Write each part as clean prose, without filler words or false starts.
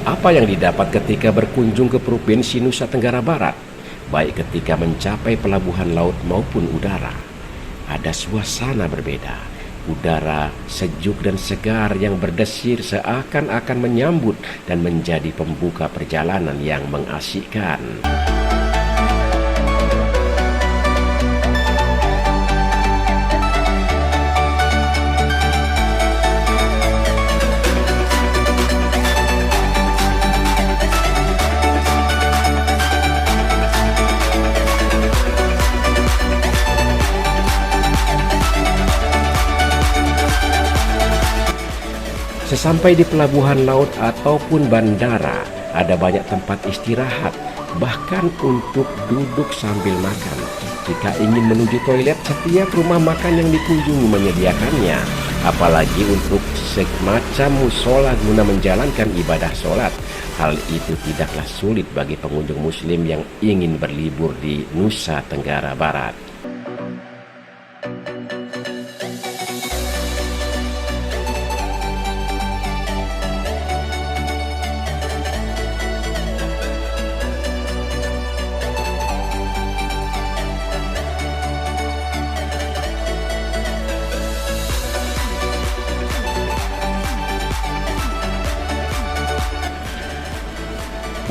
Apa yang didapat ketika berkunjung ke Provinsi Nusa Tenggara Barat, baik ketika mencapai pelabuhan laut maupun udara? Ada suasana berbeda, udara sejuk dan segar yang berdesir seakan-akan menyambut dan menjadi pembuka perjalanan yang mengasyikkan. Sesampai di pelabuhan laut ataupun bandara, ada banyak tempat istirahat, bahkan untuk duduk sambil makan. Jika ingin menuju toilet, setiap rumah makan yang dikunjungi menyediakannya, apalagi untuk semacam musola guna menjalankan ibadah sholat. Hal itu tidaklah sulit bagi pengunjung muslim yang ingin berlibur di Nusa Tenggara Barat.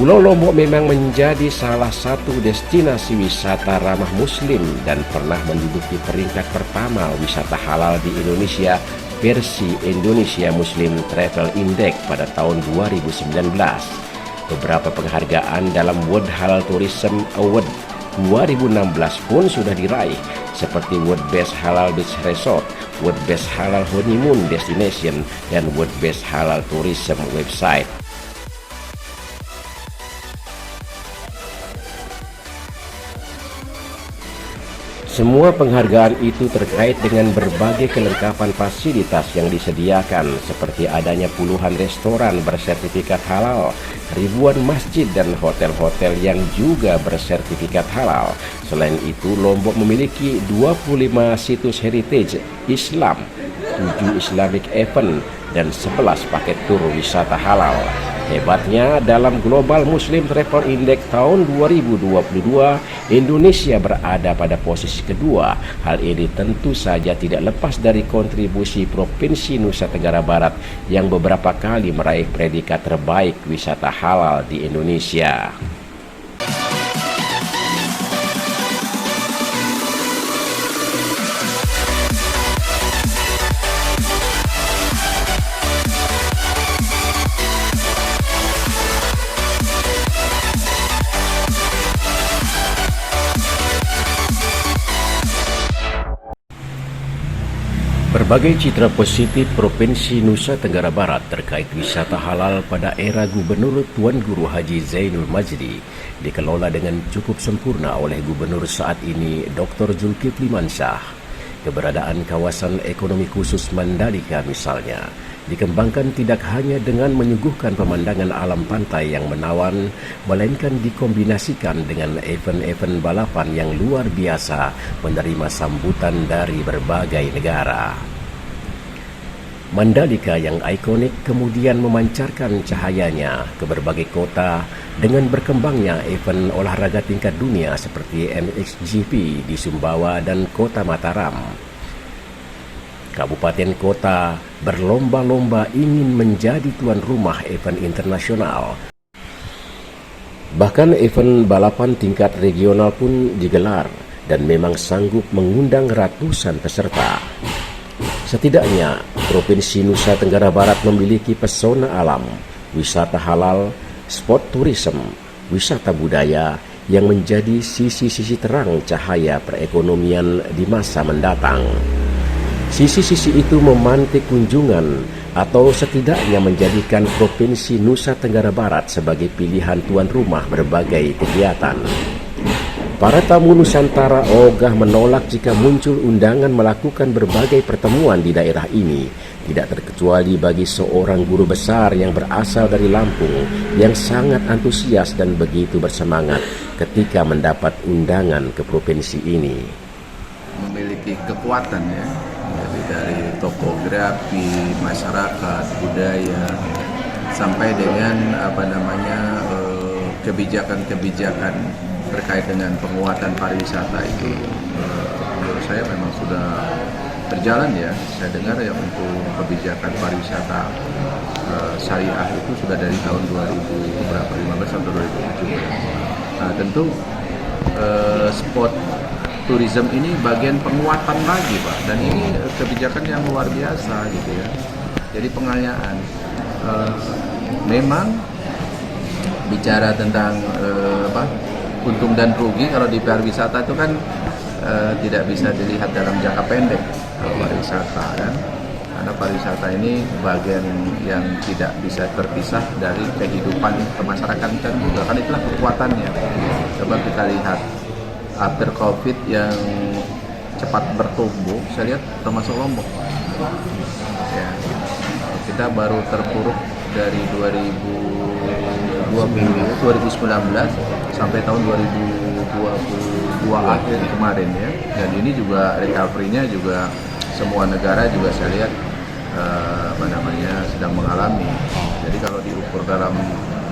Pulau Lombok memang menjadi salah satu destinasi wisata ramah muslim dan pernah menduduki peringkat pertama wisata halal di Indonesia versi Indonesia Muslim Travel Index pada tahun 2019. Beberapa penghargaan dalam World Halal Tourism Award 2016 pun sudah diraih, seperti World Best Halal Beach Resort, World Best Halal Honeymoon Destination, dan World Best Halal Tourism Website. Semua penghargaan itu terkait dengan berbagai kelengkapan fasilitas yang disediakan, seperti adanya puluhan restoran bersertifikat halal, ribuan masjid dan hotel-hotel yang juga bersertifikat halal. Selain itu, Lombok memiliki 25 situs heritage Islam, 7 Islamic event, dan 11 paket tur wisata halal. Hebatnya, dalam Global Muslim Travel Index tahun 2022, Indonesia berada pada posisi kedua. Hal ini tentu saja tidak lepas dari kontribusi Provinsi Nusa Tenggara Barat yang beberapa kali meraih predikat terbaik wisata halal di Indonesia. Berbagai citra positif Provinsi Nusa Tenggara Barat terkait wisata halal pada era Gubernur Tuan Guru Haji Zainul Majdi dikelola dengan cukup sempurna oleh Gubernur saat ini Dr. Zulkifli Mansyah. Keberadaan kawasan ekonomi khusus Mandalika misalnya dikembangkan tidak hanya dengan menyuguhkan pemandangan alam pantai yang menawan, melainkan dikombinasikan dengan event-event balapan yang luar biasa menerima sambutan dari berbagai negara. Mandalika yang ikonik kemudian memancarkan cahayanya ke berbagai kota dengan berkembangnya event olahraga tingkat dunia seperti MXGP di Sumbawa dan Kota Mataram. Kabupaten kota berlomba-lomba ingin menjadi tuan rumah event internasional. Bahkan event balapan tingkat regional pun digelar dan memang sanggup mengundang ratusan peserta. Setidaknya, Provinsi Nusa Tenggara Barat memiliki pesona alam, wisata halal, sport tourism, wisata budaya yang menjadi sisi-sisi terang cahaya perekonomian di masa mendatang. Sisi-sisi itu memantik kunjungan atau setidaknya menjadikan Provinsi Nusa Tenggara Barat sebagai pilihan tuan rumah berbagai kegiatan. Para tamu Nusantara ogah menolak jika muncul undangan melakukan berbagai pertemuan di daerah ini, tidak terkecuali bagi seorang guru besar yang berasal dari Lampung yang sangat antusias dan begitu bersemangat ketika mendapat undangan ke provinsi ini. Memiliki kekuatan ya, jadi dari topografi, masyarakat, budaya, sampai dengan kebijakan-kebijakan terkait dengan penguatan pariwisata itu menurut saya memang sudah berjalan ya. Saya dengar ya untuk kebijakan pariwisata syariah itu sudah dari tahun 2015 atau 2017. Nah tentu spot tourism ini bagian penguatan lagi Pak, dan ini kebijakan yang luar biasa gitu ya. Jadi pengayaan memang bicara tentang untung dan rugi kalau di pariwisata itu kan tidak bisa dilihat dalam jangka pendek kalau pariwisata kan, karena pariwisata ini bagian yang tidak bisa terpisah dari kehidupan kemasyarakatan juga kan, itulah kekuatannya. Coba kita lihat after COVID yang cepat bertumbuh, saya lihat termasuk Lombok ya, kita baru terpuruk dari 2019 sampai tahun 2022 akhir kemarin ya, dan ini juga recovery-nya juga semua negara juga saya lihat sedang mengalami. Jadi kalau diukur dalam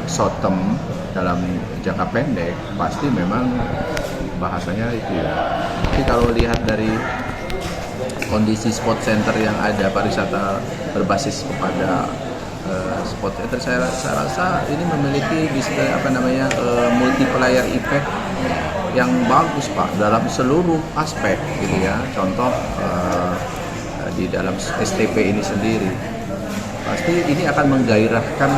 short term, dalam jangka pendek pasti memang bahasanya itu ya. Tapi kalau lihat dari kondisi spot center yang ada, pariwisata berbasis kepada spot center, saya rasa ini memiliki multiplier effect yang bagus Pak dalam seluruh aspek gitu ya. Contoh di dalam STP ini sendiri pasti ini akan menggairahkan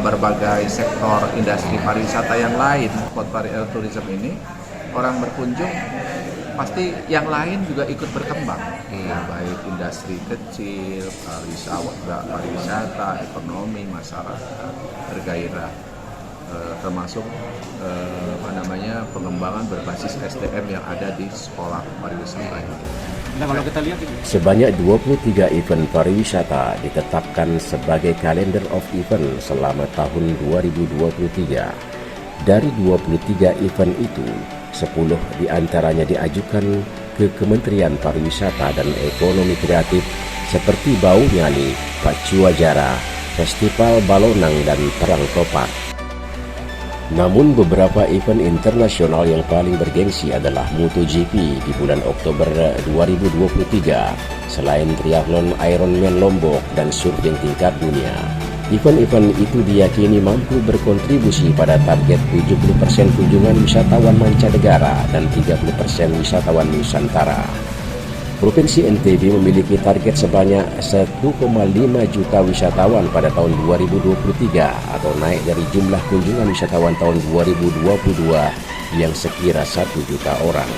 berbagai sektor industri pariwisata yang lain. Spot tourism ini orang berkunjung pasti yang lain juga ikut berkembang, ya, baik industri kecil, pariwisata, ekonomi, masyarakat bergairah, termasuk pengembangan berbasis SDM yang ada di sekolah pariwisata. Nah, kalau kita lihat Sebanyak 23 event pariwisata ditetapkan sebagai kalender of event selama tahun 2023. Dari 23 event itu, 10 diantaranya diajukan ke Kementerian Pariwisata dan Ekonomi Kreatif seperti Bau Nyali, Pacua Jara, Festival Balonang, dan Perang Topak. Namun beberapa event internasional yang paling bergengsi adalah MotoGP di bulan Oktober 2023, selain triathlon Ironman Lombok dan surfing tingkat dunia. Event-event itu diyakini mampu berkontribusi pada target 70% kunjungan wisatawan mancanegara dan 30% wisatawan Nusantara. Provinsi NTB memiliki target sebanyak 1,5 juta wisatawan pada tahun 2023 atau naik dari jumlah kunjungan wisatawan tahun 2022 yang sekira 1 juta orang.